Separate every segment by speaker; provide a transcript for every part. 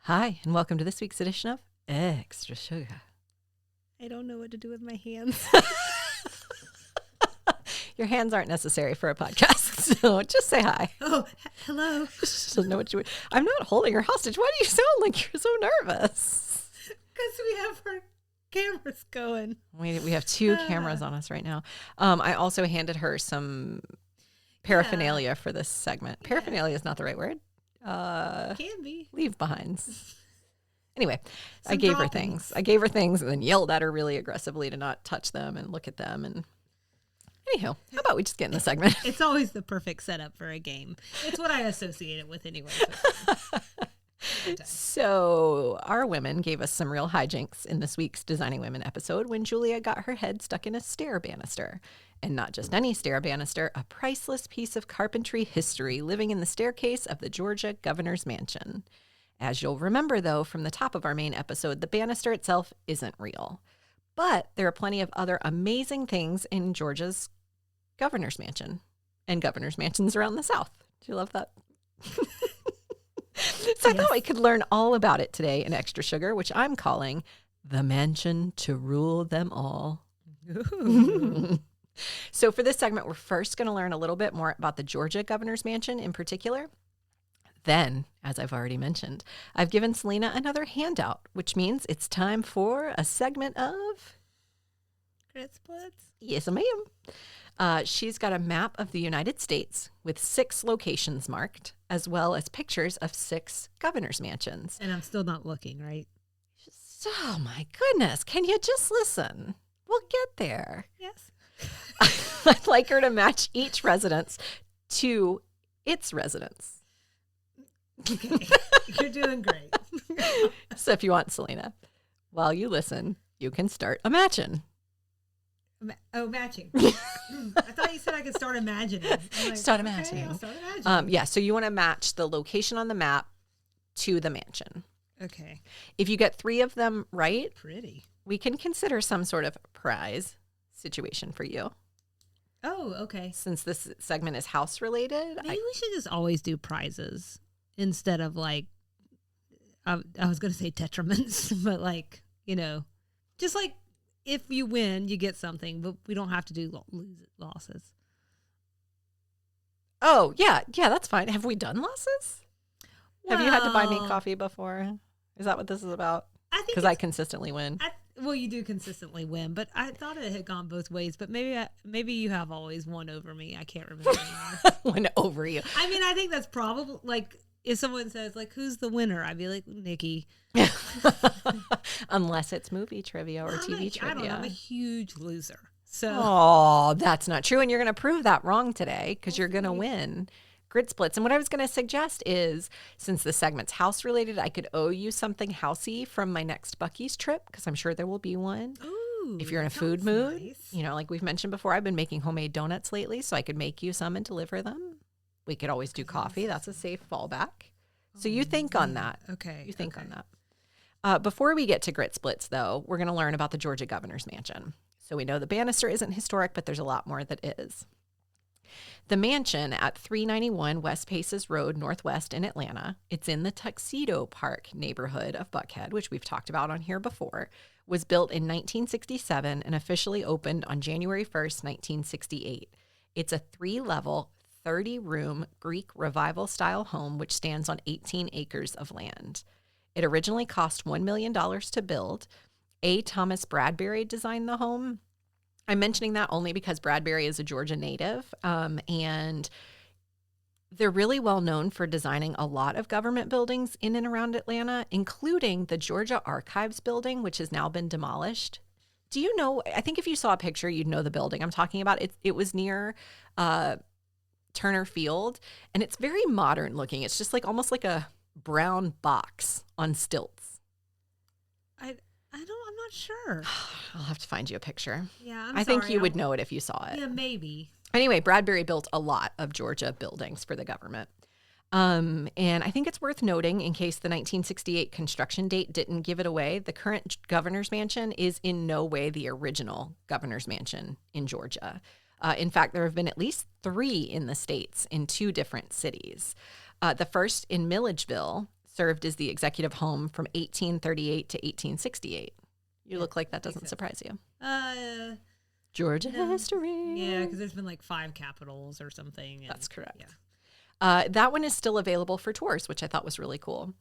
Speaker 1: Hi, and welcome to this week's edition of Extra Sugar.
Speaker 2: I don't know what to do with my hands.
Speaker 1: Your hands aren't necessary for a podcast, so just say hi.
Speaker 2: Oh, hello.
Speaker 1: Just don't know what you. I'm not holding her hostage. Why do you sound like you're so nervous?
Speaker 2: Because we have our cameras going.
Speaker 1: We have two cameras on us right now. I also handed her some paraphernalia for this segment. Paraphernalia is not the right word.
Speaker 2: Can be.
Speaker 1: Leave behinds. Anyway,
Speaker 2: Some
Speaker 1: I gave her
Speaker 2: droppings.
Speaker 1: things. I gave her things and then yelled at her really aggressively to not touch them and look at them. And anyhow, how about we just get in the segment?
Speaker 2: It's always the perfect setup for a game. It's what I associate it with anyway.
Speaker 1: So our women gave us some real hijinks in this week's Designing Women episode when Julia got her head stuck in a stair banister. And not just any stair banister, a priceless piece of carpentry history living in the staircase of the Georgia governor's mansion. As you'll remember, though, from the top of our main episode, the banister itself isn't real. But there are plenty of other amazing things in Georgia's governor's mansion and governor's mansions around the South. Do you love that? So I thought we could learn all about it today in Extra Sugar, which I'm calling The Mansion to Rule Them All. So for this segment, we're first going to learn a little bit more about the Georgia governor's mansion in particular. Then, as I've already mentioned, I've given Selena another handout, which means it's time for a segment of...
Speaker 2: Blitz.
Speaker 1: Yes, ma'am. She's got a map of the United States with 6 locations marked, as well as pictures of 6 governor's mansions.
Speaker 2: And I'm still not looking, right?
Speaker 1: Oh, my goodness. Can you just listen? We'll get there.
Speaker 2: Yes.
Speaker 1: I'd like her to match each residence to its residence.
Speaker 2: Okay. You're doing great.
Speaker 1: So if you want, Selena, while you listen, you can start matching.
Speaker 2: Matching. I thought you said I could start imagining. I'm like,
Speaker 1: Start
Speaker 2: okay,
Speaker 1: imagining.
Speaker 2: I'll start imagining.
Speaker 1: So you want to match the location on the map to the mansion.
Speaker 2: Okay.
Speaker 1: If you get 3 of them right,
Speaker 2: Pretty.
Speaker 1: we can consider some sort of prize situation for you.
Speaker 2: Oh, okay.
Speaker 1: Since this segment is house related,
Speaker 2: Maybe we should just always do prizes instead of like, I was going to say detriments, but like, just like if you win, you get something, but we don't have to do losses.
Speaker 1: Oh, yeah, that's fine. Have we done losses? Have you had to buy me coffee before? Is that what this is about?
Speaker 2: I think
Speaker 1: because I consistently win.
Speaker 2: Well, you do consistently win, but I thought it had gone both ways. But maybe you have always won over me. I can't remember anymore.
Speaker 1: Won over you.
Speaker 2: I mean, I think that's probably like if someone says like, "Who's the winner?" I'd be like, "Nikki."
Speaker 1: Unless it's movie trivia or TV trivia.
Speaker 2: I don't know. I'm a huge loser. So.
Speaker 1: Oh, that's not true, and you're going to prove that wrong today because you're going to win. Grid splits. And what I was going to suggest is, since the segment's house related, I could owe you something housey from my next Buc-ee's trip because I'm sure there will be one.
Speaker 2: Ooh,
Speaker 1: if you're in a food mood, like we've mentioned before, I've been making homemade donuts lately, so I could make you some and deliver them. We could always do coffee. That's a safe fallback. So you think on that.
Speaker 2: Okay.
Speaker 1: You think on that. Before we get to grit splits, though, we're going to learn about the Georgia governor's mansion. So we know the banister isn't historic, but there's a lot more that is. The mansion at 391 West Paces Road Northwest in Atlanta, it's in the Tuxedo Park neighborhood of Buckhead, which we've talked about on here before, was built in 1967 and officially opened on January 1st, 1968. It's a 3-level, 30-room Greek revival-style home which stands on 18 acres of land. It originally cost $1 million to build. A. Thomas Bradbury designed the home. I'm mentioning that only because Bradbury is a Georgia native, and they're really well known for designing a lot of government buildings in and around Atlanta, including the Georgia Archives building, which has now been demolished. Do you know, I think if you saw a picture, you'd know the building I'm talking about. It was near Turner Field, and it's very modern looking. It's just like almost like a brown box on stilts.
Speaker 2: I'm not sure.
Speaker 1: I'll have to find you a picture.
Speaker 2: Yeah,
Speaker 1: I think you would know it if you saw it.
Speaker 2: Yeah, maybe.
Speaker 1: Anyway, Bradbury built a lot of Georgia buildings for the government. And I think it's worth noting, in case the 1968 construction date didn't give it away, the current governor's mansion is in no way the original governor's mansion in Georgia. In fact, there have been at least 3 in the States in 2 different cities. The first in Milledgeville served as the executive home from 1838 to 1868. You look like that doesn't surprise you. Georgia history.
Speaker 2: Yeah, because there's been like 5 capitals or something.
Speaker 1: That's correct.
Speaker 2: Yeah.
Speaker 1: That one is still available for tours, which I thought was really cool.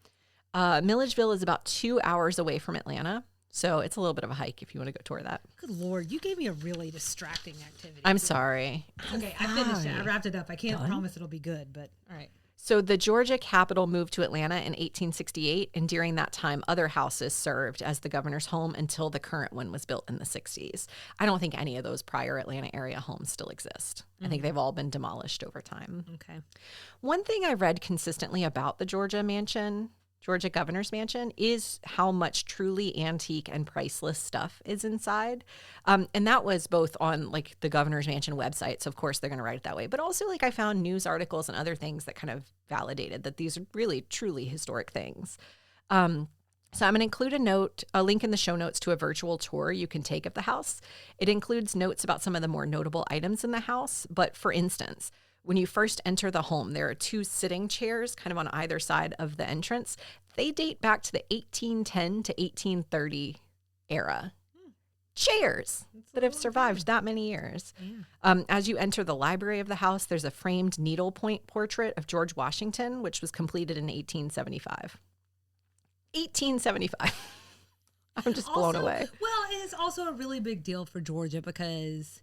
Speaker 1: Milledgeville is about 2 hours away from Atlanta, so it's a little bit of a hike if you want to go tour that.
Speaker 2: Good Lord, you gave me a really distracting activity.
Speaker 1: I'm sorry.
Speaker 2: Okay, I finished it. I wrapped it up. I can't promise it'll be good, but all right.
Speaker 1: So the Georgia Capitol moved to Atlanta in 1868, and during that time, other houses served as the governor's home until the current one was built in the 60s. I don't think any of those prior Atlanta area homes still exist. I think they've all been demolished over time.
Speaker 2: Okay.
Speaker 1: One thing I read consistently about the Georgia Governor's Mansion, is how much truly antique and priceless stuff is inside. And that was both on like the Governor's Mansion website. So of course they're going to write it that way. But also like I found news articles and other things that kind of validated that these are really truly historic things. So I'm going to include a link in the show notes to a virtual tour you can take of the house. It includes notes about some of the more notable items in the house. But for instance, when you first enter the home, there are 2 sitting chairs kind of on either side of the entrance. They date back to the 1810 to 1830 era. Chairs that have survived that many years. Yeah. As you enter the library of the house, there's a framed needlepoint portrait of George Washington, which was completed in 1875. 1875. I'm just blown away.
Speaker 2: Well, it's also a really big deal for Georgia because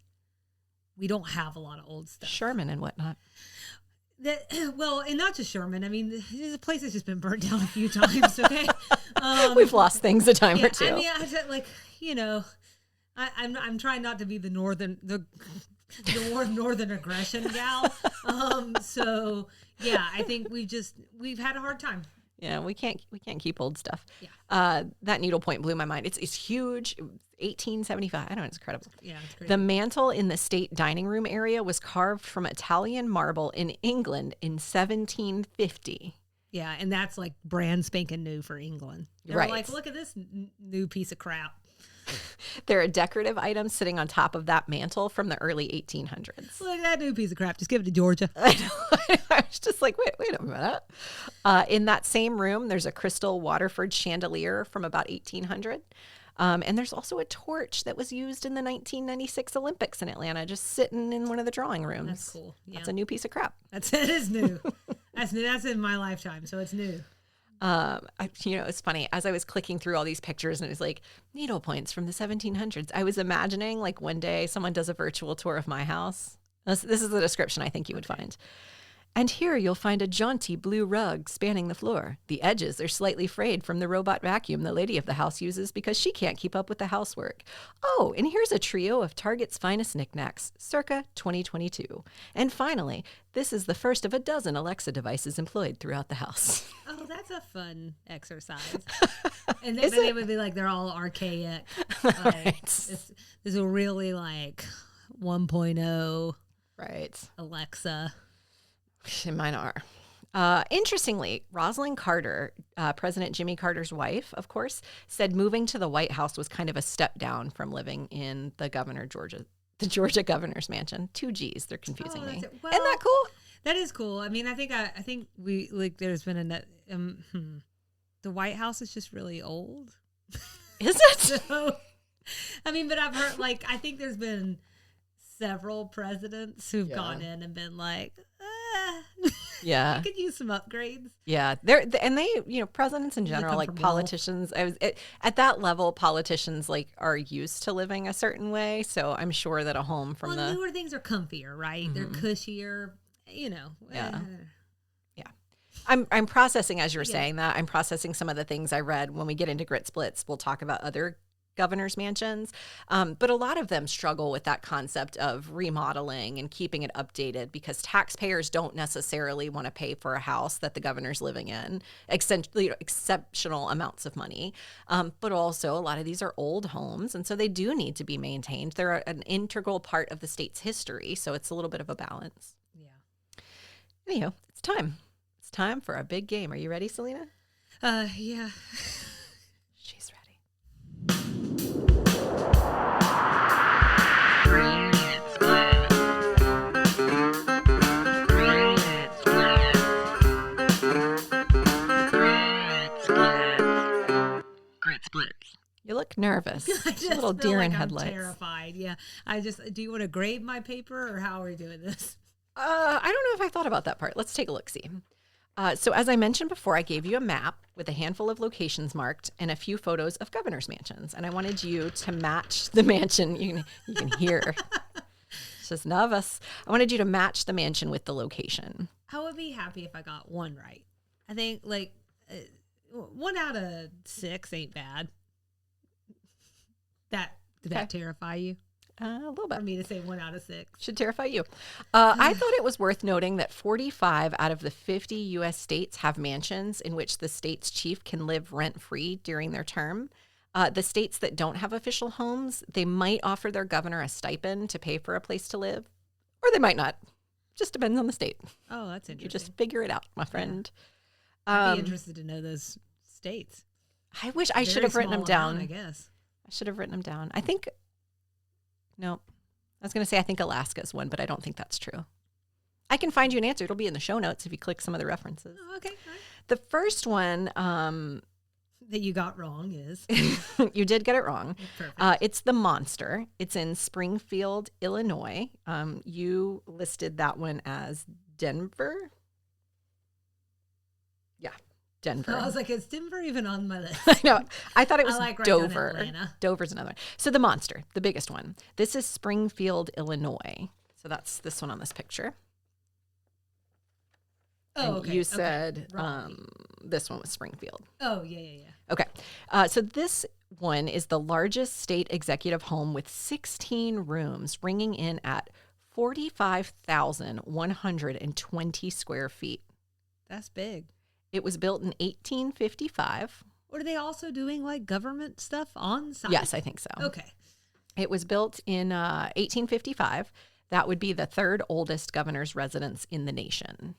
Speaker 2: we don't have a lot of old stuff.
Speaker 1: Sherman and whatnot.
Speaker 2: Well, and not just Sherman. I mean, the place has just been burnt down a few times, okay?
Speaker 1: We've lost things a time or two.
Speaker 2: I mean, I just, like, you know, I'm trying not to be the war of northern aggression gal. So, yeah, I think we've had a hard time.
Speaker 1: Yeah, we can't keep old stuff.
Speaker 2: Yeah.
Speaker 1: That needlepoint blew my mind. It's huge. 1875. I know, it's incredible.
Speaker 2: Yeah, it's crazy.
Speaker 1: The mantle in the state dining room area was carved from Italian marble in England in 1750.
Speaker 2: Yeah, and that's like brand spanking new for England. They're
Speaker 1: Right.
Speaker 2: like, look at this new piece of crap.
Speaker 1: There are decorative items sitting on top of that mantle from the early 1800s.
Speaker 2: Look at that new piece of crap. Just give it to Georgia.
Speaker 1: I know. I was just like, wait a minute. In that same room, there's a crystal Waterford chandelier from about 1800. And there's also a torch that was used in the 1996 Olympics in Atlanta, just sitting in one of the drawing rooms.
Speaker 2: That's cool. Yeah.
Speaker 1: That's a new piece of crap.
Speaker 2: It is new. That's new. That's in my lifetime, so it's new.
Speaker 1: It's funny. As I was clicking through all these pictures and it was like needle points from the 1700s, I was imagining like one day someone does a virtual tour of my house. This is the description I think you would find. And here you'll find a jaunty blue rug spanning the floor. The edges are slightly frayed from the robot vacuum the lady of the house uses because she can't keep up with the housework. Oh, and here's a trio of Target's finest knickknacks, circa 2022. And finally, this is the first of a dozen Alexa devices employed throughout the house.
Speaker 2: Oh, that's a fun exercise. And then they would be like, they're all archaic. Like,
Speaker 1: Right.
Speaker 2: This is a really like 1.0
Speaker 1: Right.
Speaker 2: Alexa.
Speaker 1: Mine are. Interestingly, Rosalind Carter, President Jimmy Carter's wife, of course, said moving to the White House was kind of a step down from living in the Georgia Governor's Mansion. 2 G's, they're confusing me.
Speaker 2: Well,
Speaker 1: Isn't that cool?
Speaker 2: That is cool. I mean, I think we like. There's been the White House is just really old.
Speaker 1: Is it?
Speaker 2: So, I mean, but I've heard like I think there's been several presidents who've gone in and been like,
Speaker 1: Yeah,
Speaker 2: I could use some upgrades.
Speaker 1: Yeah, presidents in general, like politicians. At that level, politicians like are used to living a certain way. So I'm sure that a home from
Speaker 2: newer things are comfier, right? Mm-hmm. They're cushier,
Speaker 1: Yeah. I'm processing as you're saying that. I'm processing some of the things I read. When we get into Grits Blitz, we'll talk about other governor's mansions. But a lot of them struggle with that concept of remodeling and keeping it updated because taxpayers don't necessarily want to pay for a house that the governor's living in exceptional amounts of money. But also a lot of these are old homes. And so they do need to be maintained. They're an integral part of the state's history. So it's a little bit of a balance.
Speaker 2: Yeah.
Speaker 1: Anyhow, it's time. It's time for our big game. Are you ready, Selena?
Speaker 2: Yeah.
Speaker 1: She's ready. nervous.
Speaker 2: I just
Speaker 1: A little
Speaker 2: feel
Speaker 1: deer
Speaker 2: like
Speaker 1: in
Speaker 2: I'm
Speaker 1: headlights.
Speaker 2: terrified. Yeah. Do you want to grade my paper or how are we doing this?
Speaker 1: I don't know if I thought about that part. Let's take a look-see. So as I mentioned before, I gave you a map with a handful of locations marked and a few photos of governor's mansions. And I wanted you to match the mansion. You can hear. It's just nervous. I wanted you to match the mansion with the location.
Speaker 2: I would be happy if I got one right. I think 1 out of 6 ain't bad. Did that terrify you?
Speaker 1: A little bit.
Speaker 2: For me to say 1 out of 6.
Speaker 1: Should terrify you. I thought it was worth noting that 45 out of the 50 U.S. states have mansions in which the state's chief can live rent-free during their term. The states that don't have official homes, they might offer their governor a stipend to pay for a place to live, or they might not. Just depends on the state.
Speaker 2: Oh, that's interesting.
Speaker 1: You just figure it out, my friend.
Speaker 2: Yeah. I'd be interested to know those states.
Speaker 1: I wish I should have written them down.
Speaker 2: I guess.
Speaker 1: I should have written them down. I think, no, I was going to say I think Alaska's one, but I don't think that's true. I can find you an answer. It'll be in the show notes if you click some of the references.
Speaker 2: Oh, okay. All right.
Speaker 1: The first one
Speaker 2: that you got wrong is
Speaker 1: you did get it wrong.
Speaker 2: Perfect.
Speaker 1: It's the Monster. It's in Springfield, Illinois. You listed that one as Denver. Yeah, Denver.
Speaker 2: I was like, is Denver even on my list?
Speaker 1: I know. I thought it was
Speaker 2: like right down
Speaker 1: Dover.
Speaker 2: Atlanta.
Speaker 1: Dover's another one. So the Monster, the biggest one. This is Springfield, Illinois. So that's this one on this picture.
Speaker 2: Oh,
Speaker 1: And
Speaker 2: okay.
Speaker 1: you said
Speaker 2: Raleigh.
Speaker 1: this one was Springfield.
Speaker 2: Oh, yeah.
Speaker 1: Okay. So this one is the largest state executive home with 16 rooms, ringing in at 45,120 square feet.
Speaker 2: That's big.
Speaker 1: It was built in 1855.
Speaker 2: Are they also doing like government stuff on site?
Speaker 1: Yes, I think so.
Speaker 2: Okay.
Speaker 1: It was built in 1855. That would be the third oldest governor's residence in the nation.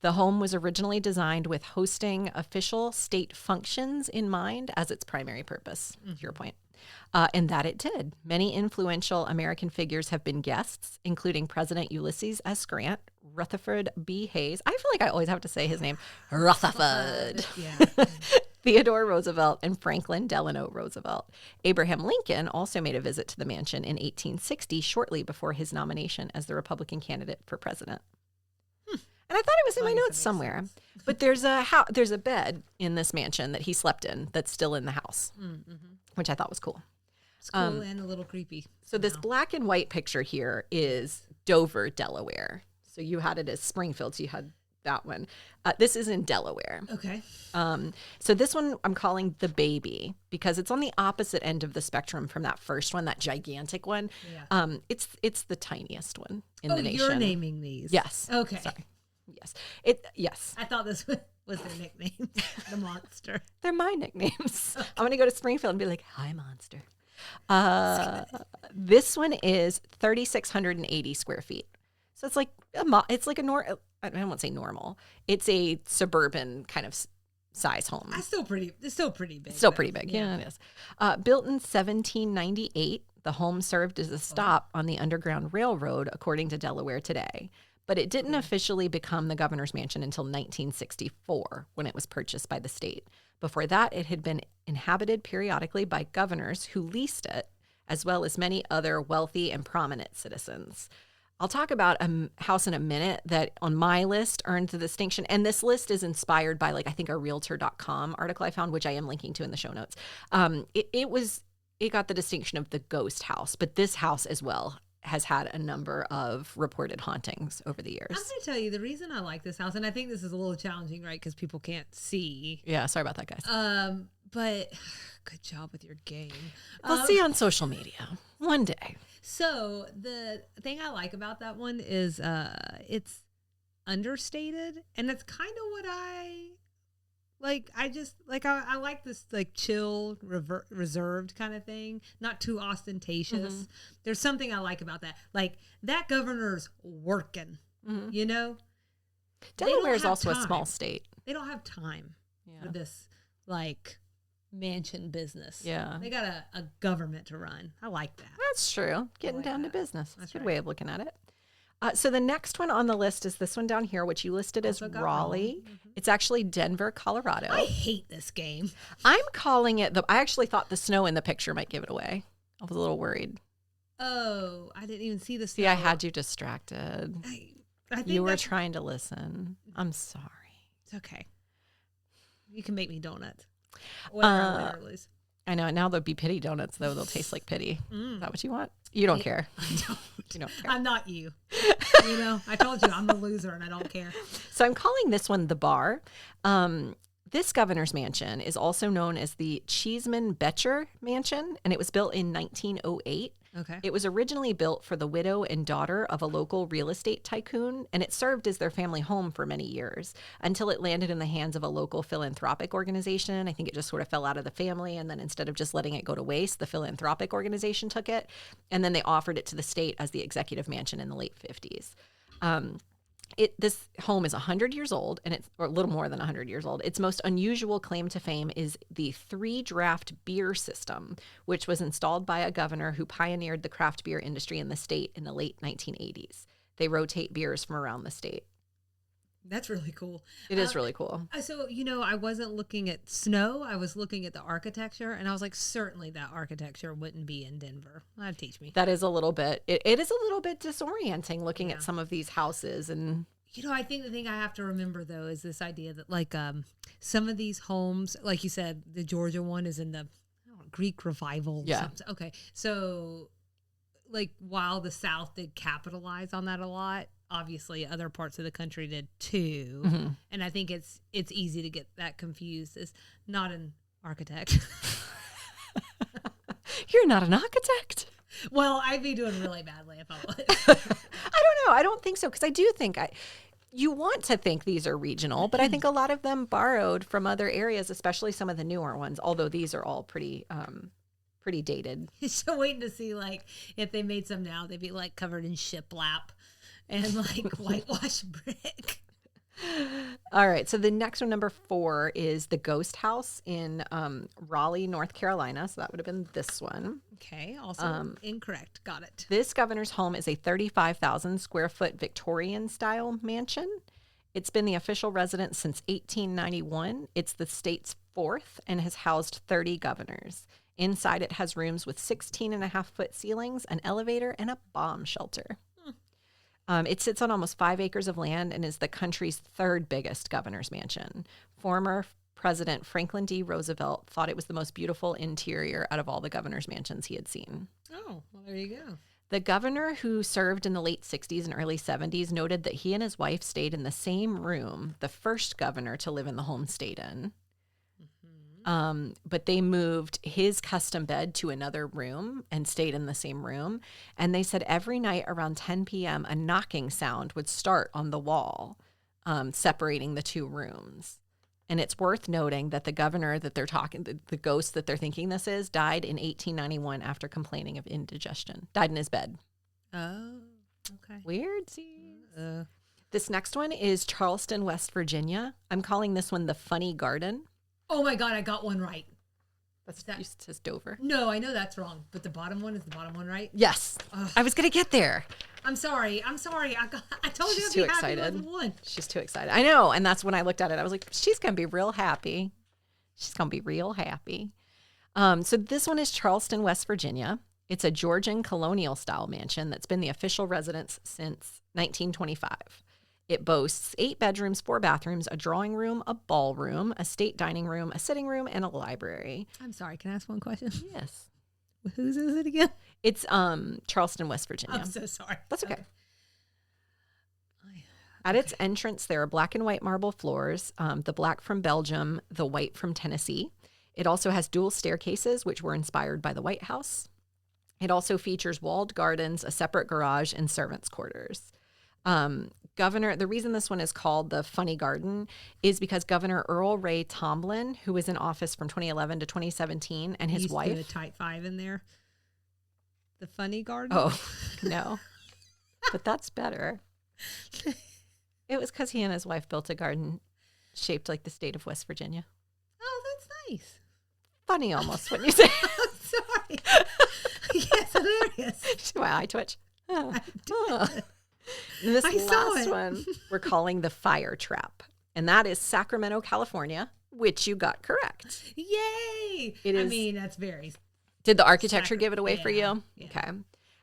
Speaker 1: The home was originally designed with hosting official state functions in mind as its primary purpose, to your point. And that it did. Many influential American figures have been guests, including President Ulysses S. Grant, Rutherford B. Hayes. I feel like I always have to say his name. Rutherford.
Speaker 2: Yeah.
Speaker 1: Theodore Roosevelt and Franklin Delano Roosevelt. Abraham Lincoln also made a visit to the mansion in 1860, shortly before his nomination as the Republican candidate for president. And I thought it was in my notes somewhere. But there's a bed in this mansion that he slept in that's still in the house, which I thought was cool.
Speaker 2: It's cool and a little creepy.
Speaker 1: So this black and white picture here is Dover, Delaware. So you had it as Springfield, so you had that one. This is in Delaware.
Speaker 2: Okay.
Speaker 1: So this one I'm calling the baby because it's on the opposite end of the spectrum from that first one, that gigantic one.
Speaker 2: Yeah.
Speaker 1: It's the tiniest one in the nation.
Speaker 2: You're naming these.
Speaker 1: Yes.
Speaker 2: Okay.
Speaker 1: Sorry. Yes. Yes.
Speaker 2: I thought this was their nickname, the Monster.
Speaker 1: They're my nicknames. Okay. I'm going to go to Springfield and be like, "Hi, Monster." This one is 3,680 square feet. So it's like I don't want to say normal. It's a suburban kind of size home.
Speaker 2: It's still pretty big.
Speaker 1: Still pretty big. Yeah, it is. Built in 1798, the home served as a stop on the Underground Railroad, according to Delaware Today. But it didn't officially become the governor's mansion until 1964, when it was purchased by the state. Before that, it had been inhabited periodically by governors who leased it, as well as many other wealthy and prominent citizens. I'll talk about a house in a minute that on my list earned the distinction. And this list is inspired by, I think a Realtor.com article I found, which I am linking to in the show notes. It got the distinction of the ghost house, but this house as well has had a number of reported hauntings over the years.
Speaker 2: I'm going to tell you the reason I like this house, and I think this is a little challenging, right? Because people can't see.
Speaker 1: Yeah, sorry about that, guys.
Speaker 2: But good job with your game.
Speaker 1: We'll see on social media one day.
Speaker 2: So the thing I like about that one is it's understated, and that's kind of what I like. I like this chill, reserved kind of thing, not too ostentatious. Mm-hmm. There's something I like about that. That governor's working, you know?
Speaker 1: Delaware is also a small state.
Speaker 2: They don't have time for this mansion business.
Speaker 1: Yeah.
Speaker 2: They got a government to run. I like that.
Speaker 1: That's true. Getting down to business. That's a good way of looking at it. So the next one on the list is this one down here, which you listed as Raleigh. It's actually Denver, Colorado.
Speaker 2: I hate this game.
Speaker 1: I'm calling it I actually thought the snow in the picture might give it away. I was a little worried.
Speaker 2: Oh, I didn't even see the snow.
Speaker 1: See, I had you distracted.
Speaker 2: I think
Speaker 1: You were trying to listen. I'm sorry.
Speaker 2: It's okay. You can make me donuts. Whatever, win or lose.
Speaker 1: I know. Now they'll be pity donuts, though. They'll taste like pity. Is that what you want? You don't care.
Speaker 2: I don't.
Speaker 1: You don't care.
Speaker 2: I'm not you. You know, I told you I'm the loser and I don't care.
Speaker 1: So I'm calling this one the Bar. This governor's mansion is also known as the Cheeseman-Becher Mansion, and it was built in 1908.
Speaker 2: Okay.
Speaker 1: It was originally built for the widow and daughter of a local real estate tycoon, and it served as their family home for many years until it landed in the hands of a local philanthropic organization. I think it just sort of fell out of the family, and then instead of just letting it go to waste, the philanthropic organization took it, and then they offered it to the state as the executive mansion in the late 50s. This home is 100 years old, or a little more than 100 years old. Its most unusual claim to fame is the 3-draft beer system, which was installed by a governor who pioneered the craft beer industry in the state in the late 1980s. They rotate beers from around the state.
Speaker 2: That's really cool.
Speaker 1: It is really cool.
Speaker 2: So, I wasn't looking at snow. I was looking at the architecture, and I was like, certainly that architecture wouldn't be in Denver. That'd teach me.
Speaker 1: That is a little bit, it is a little bit disorienting looking at some of these houses. And
Speaker 2: I think the thing I have to remember, though, is this idea that, like, some of these homes, like you said, the Georgia one is in the Greek Revival.
Speaker 1: Yeah.
Speaker 2: Something. Okay. So, like, while the South did capitalize on that a lot, obviously other parts of the country did too. Mm-hmm. And I think it's easy to get that confused as not an architect.
Speaker 1: You're not an architect?
Speaker 2: Well, I'd be doing really badly if I was.
Speaker 1: I don't know. I don't think so, because I do think you want to think these are regional, but I think a lot of them borrowed from other areas, especially some of the newer ones, although these are all pretty dated.
Speaker 2: So waiting to see, like, if they made some now, they'd be like covered in shiplap and like whitewash brick.
Speaker 1: All right. So the next one, number 4, is the Ghost House in Raleigh, North Carolina. So that would have been this one.
Speaker 2: Okay. Also incorrect. Got it.
Speaker 1: This governor's home is a 35,000 square foot Victorian style mansion. It's been the official residence since 1891. It's the state's 4th and has housed 30 governors. Inside it has rooms with 16.5-foot ceilings, an elevator, and a bomb shelter. It sits on almost 5 acres of land and is the country's 3rd biggest governor's mansion. Former President Franklin D. Roosevelt thought it was the most beautiful interior out of all the governor's mansions he had seen.
Speaker 2: Oh, well, there you go.
Speaker 1: The governor, who served in the late 60s and early 70s, noted that he and his wife stayed in the same room the first governor to live in the home stayed in. But they moved his custom bed to another room and stayed in the same room. And they said every night around 10 p.m., a knocking sound would start on the wall, separating the 2 rooms. And it's worth noting that the governor that they're talking, the ghost that they're thinking this is, died in 1891 after complaining of indigestion. Died in his bed.
Speaker 2: Oh, okay.
Speaker 1: Weird. This next one is Charleston, West Virginia. I'm calling this one the Funny Garden.
Speaker 2: Oh my God, I got one right.
Speaker 1: It says Dover.
Speaker 2: No, I know that's wrong, but the bottom one is the bottom one, right?
Speaker 1: Yes. Ugh. I was going to get there.
Speaker 2: I'm sorry. I told you I'd be happy with one.
Speaker 1: She's too excited. I know. And that's when I looked at it. I was like, she's going to be real happy. So this one is Charleston, West Virginia. It's a Georgian colonial style mansion that's been the official residence since 1925. It boasts 8 bedrooms, 4 bathrooms, a drawing room, a ballroom, a state dining room, a sitting room, and a library.
Speaker 2: I'm sorry. Can I ask one question?
Speaker 1: Yes.
Speaker 2: Whose is it again?
Speaker 1: It's Charleston, West Virginia.
Speaker 2: I'm so sorry.
Speaker 1: That's okay. At its entrance, there are black and white marble floors, the black from Belgium, the white from Tennessee. It also has dual staircases, which were inspired by the White House. It also features walled gardens, a separate garage, and servants' quarters. The reason this one is called the Funny Garden is because Governor Earl Ray Tomblin, who was in office from 2011 to 2017, and his wife.
Speaker 2: Put a tight 5 in there. The Funny Garden?
Speaker 1: Oh, no. But that's better. It was because he and his wife built a garden shaped like the state of West Virginia.
Speaker 2: Oh, that's nice.
Speaker 1: Funny almost when you say it.
Speaker 2: I'm sorry. Yes, hilarious.
Speaker 1: Wow, I twitch. Oh. And this last one we're calling the Fire Trap. and that is Sacramento, California, which you got correct.
Speaker 2: Yay!
Speaker 1: It is.
Speaker 2: I mean, that's very.
Speaker 1: Did the architecture give it away for you?
Speaker 2: Yeah.
Speaker 1: Okay.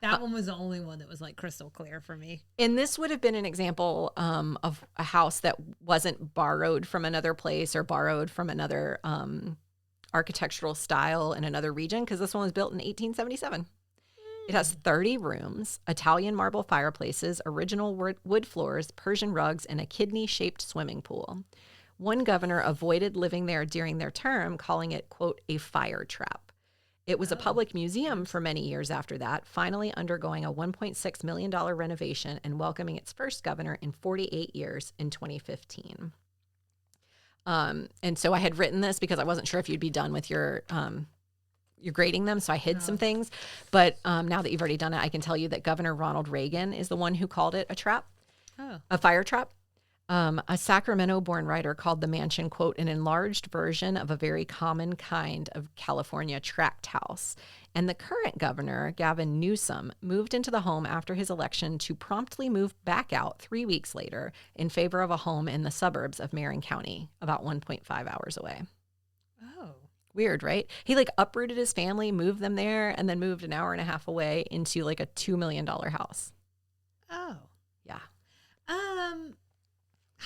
Speaker 2: That one was the only one that was like crystal clear for me.
Speaker 1: And this would have been an example of a house that wasn't borrowed from another place or borrowed from another architectural style in another region, because this one was built in 1877. It has 30 rooms, Italian marble fireplaces, original wood floors, Persian rugs, and a kidney-shaped swimming pool. One governor avoided living there during their term, calling it, quote, a fire trap. It was a public museum for many years after that, finally undergoing a $1.6 million renovation and welcoming its first governor in 48 years in 2015. And so I had written this because I wasn't sure if you'd be done with your you're grading them, so I hid some things. But now that you've already done it, I can tell you that Governor Ronald Reagan is the one who called it a fire trap. A Sacramento-born writer called the mansion, quote, an enlarged version of a very common kind of California tract house. And the current governor, Gavin Newsom, moved into the home after his election to promptly move back out 3 weeks later in favor of a home in the suburbs of Marin County, about 1.5 hours away.
Speaker 2: Oh.
Speaker 1: Weird, right? He like uprooted his family, moved them there, and then moved an hour and a half away into like a $2 million house.
Speaker 2: Oh.
Speaker 1: Yeah.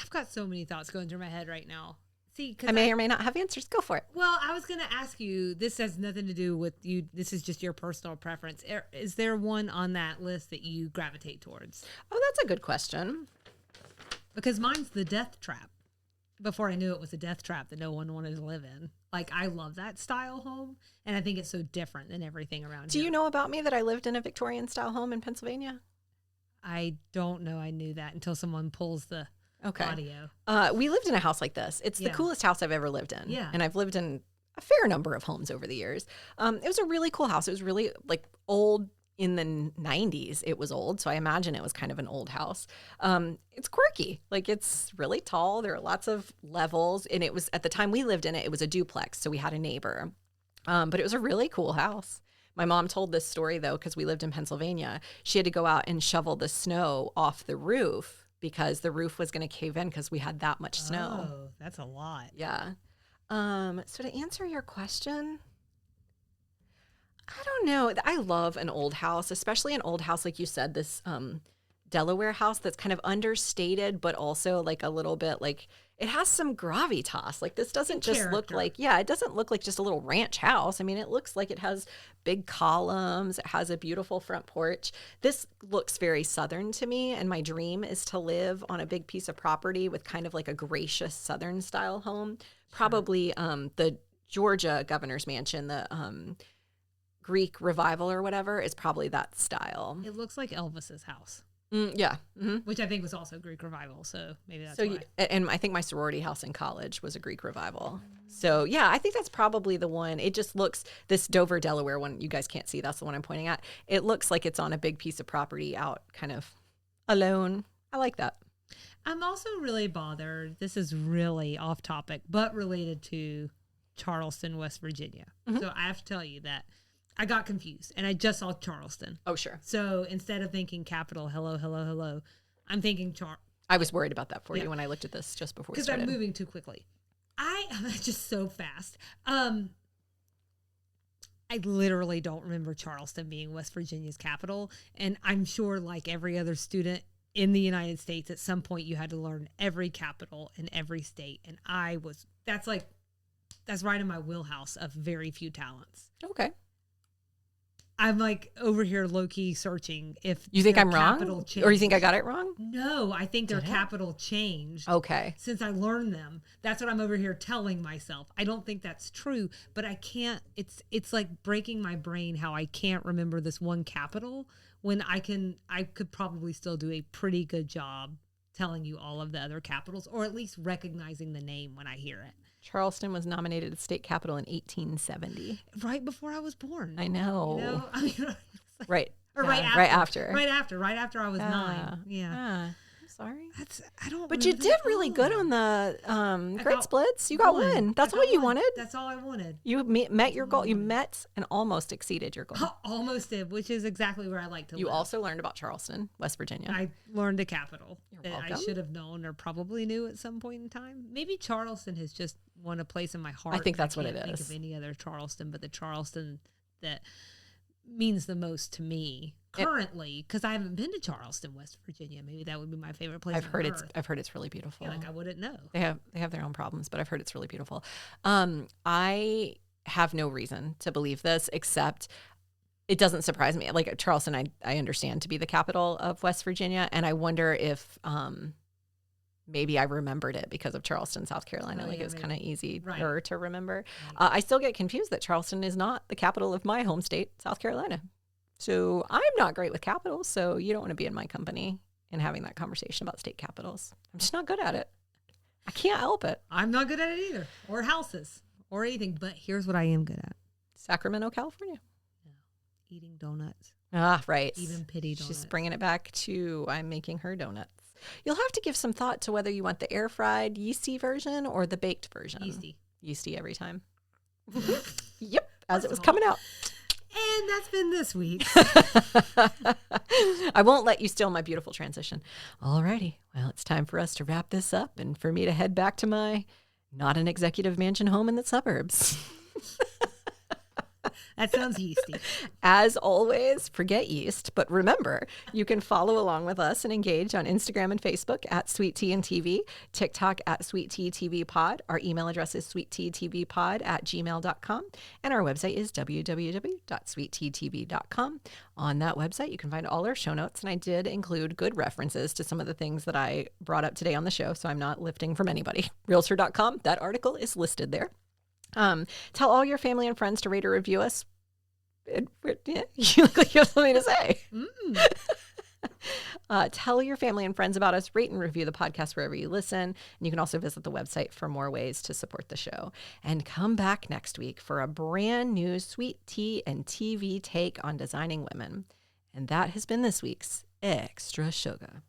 Speaker 2: I've got so many thoughts going through my head right now. See,
Speaker 1: I may or may not have answers. Go for it.
Speaker 2: Well, I was going to ask you, this has nothing to do with you. This is just your personal preference. Is there one on that list that you gravitate towards?
Speaker 1: Oh, that's a good question.
Speaker 2: Because mine's the death trap. Before I knew it was a death trap that no one wanted to live in. Like, I love that style home, and I think it's so different than everything around here.
Speaker 1: Do you know about me that I lived in a Victorian-style home in Pennsylvania?
Speaker 2: I don't know I knew that until someone pulls the audio.
Speaker 1: We lived in a house like this. It's the coolest house I've ever lived in.
Speaker 2: Yeah.
Speaker 1: And I've lived in a fair number of homes over the years. It was a really cool house. It was really, like, old. In the 90s, it was old, so I imagine it was kind of an old house. It's quirky. Like, it's really tall. There are lots of levels, and it was, at the time we lived in it, it was a duplex, so we had a neighbor. But it was a really cool house. My mom told this story, though, because we lived in Pennsylvania. She had to go out and shovel the snow off the roof because the roof was going to cave in because we had that much snow.
Speaker 2: Oh, that's a lot.
Speaker 1: Yeah. So to answer your question, I don't know. I love an old house, especially an old house, like you said, this Delaware house that's kind of understated, but also like a little bit like it has some gravitas. Like this doesn't just look like, it doesn't look like just a little ranch house. I mean, it looks like it has big columns. It has a beautiful front porch. This looks very Southern to me. And my dream is to live on a big piece of property with kind of like a gracious Southern style home. Probably the Georgia governor's mansion, the Greek revival or whatever is probably that style.
Speaker 2: It looks like Elvis's house.
Speaker 1: Yeah. Mm-hmm.
Speaker 2: Which I think was also Greek revival. So maybe that's
Speaker 1: why. And I think my sorority house in college was a Greek revival. So yeah, I think that's probably the one. It just looks, this Dover, Delaware one, you guys can't see. That's the one I'm pointing at. It looks like it's on a big piece of property out kind of alone. I like that.
Speaker 2: I'm also really bothered. This is really off topic, but related to Charleston, West Virginia. Mm-hmm. So I have to tell you that I got confused, and I just saw Charleston.
Speaker 1: Oh, sure.
Speaker 2: So instead of thinking capital, hello, I'm thinking
Speaker 1: I was worried about that for you when I looked at this just before we started.
Speaker 2: Because I'm moving too quickly. I'm just so fast. I literally don't remember Charleston being West Virginia's capital, and I'm sure like every other student in the United States, at some point you had to learn every capital in every state, and that's right in my wheelhouse of very few talents.
Speaker 1: Okay.
Speaker 2: I'm like over here low-key searching if
Speaker 1: you think I'm wrong, or you think I got it wrong?
Speaker 2: No, I think their capital changed.
Speaker 1: Okay.
Speaker 2: Since I learned them, that's what I'm over here telling myself. I don't think that's true, but I can't. It's like breaking my brain how I can't remember this one capital when I could probably still do a pretty good job telling you all of the other capitals, or at least recognizing the name when I hear it.
Speaker 1: Charleston was nominated as state capital in 1870.
Speaker 2: Right before I was born.
Speaker 1: I know.
Speaker 2: You know? I mean,
Speaker 1: right.
Speaker 2: Or
Speaker 1: right after.
Speaker 2: Right after I was 9. Yeah.
Speaker 1: I'm Sorry.
Speaker 2: I don't.
Speaker 1: But you
Speaker 2: remember
Speaker 1: did
Speaker 2: that
Speaker 1: really
Speaker 2: all.
Speaker 1: good on the Great
Speaker 2: got
Speaker 1: Splits. You got one. That's
Speaker 2: I
Speaker 1: all
Speaker 2: got
Speaker 1: you
Speaker 2: one.
Speaker 1: wanted.
Speaker 2: That's all I wanted.
Speaker 1: You met your goal. You
Speaker 2: wanted.
Speaker 1: met and almost exceeded your goal.
Speaker 2: Almost did, which is exactly where I like to live.
Speaker 1: You also learned about Charleston, West Virginia.
Speaker 2: I learned the capital that I
Speaker 1: welcome.
Speaker 2: should have known or probably knew at some point in time. Maybe Charleston has just won a place in my heart.
Speaker 1: I think that's what
Speaker 2: can't
Speaker 1: it
Speaker 2: think
Speaker 1: is.
Speaker 2: of any other Charleston, but the Charleston that means the most to me currently, because I haven't been to Charleston, West Virginia. Maybe that would be my favorite place.
Speaker 1: I've heard
Speaker 2: on earth.
Speaker 1: it's really beautiful.
Speaker 2: I feel like I wouldn't know.
Speaker 1: They have their own problems, but I've heard it's really beautiful. I have no reason to believe this, except it doesn't surprise me. Like Charleston, I understand to be the capital of West Virginia, and I wonder if maybe I remembered it because of Charleston, South Carolina. It was kind of easier to remember. Right. I still get confused that Charleston is not the capital of my home state, South Carolina. So I'm not great with capitals, so you don't want to be in my company and having that conversation about state capitals. I'm just not good at it. I can't help it.
Speaker 2: I'm not good at it either, or houses, or anything. But here's what I am good at.
Speaker 1: Sacramento, California.
Speaker 2: No. Eating donuts.
Speaker 1: Ah, right.
Speaker 2: Even pity donuts.
Speaker 1: She's bringing it back to I'm making her donuts. You'll have to give some thought to whether you want the air-fried yeasty version or the baked version. Yeasty every time. Yep, as it was coming out.
Speaker 2: And that's been this week.
Speaker 1: I won't let you steal my beautiful transition. Alrighty. Well, it's time for us to wrap this up and for me to head back to my not an executive mansion home in the suburbs.
Speaker 2: That sounds yeasty.
Speaker 1: As always, forget yeast, but remember, you can follow along with us and engage on Instagram and Facebook at Sweet Tea and TV, TikTok at Sweet Tea TV Pod. Our email address is sweetteatvpod@gmail.com, and our website is www.sweetteatv.com. On that website, you can find all our show notes, and I did include good references to some of the things that I brought up today on the show, so I'm not lifting from anybody. Realtor.com, that article is listed there. Tell all your family and friends to rate or review us. You look like you have something to say. Tell your family and friends about us. Rate and review the podcast wherever you listen. And you can also visit the website for more ways to support the show. And come back next week for a brand new Sweet Tea and TV take on designing women. And that has been this week's Extra Sugar.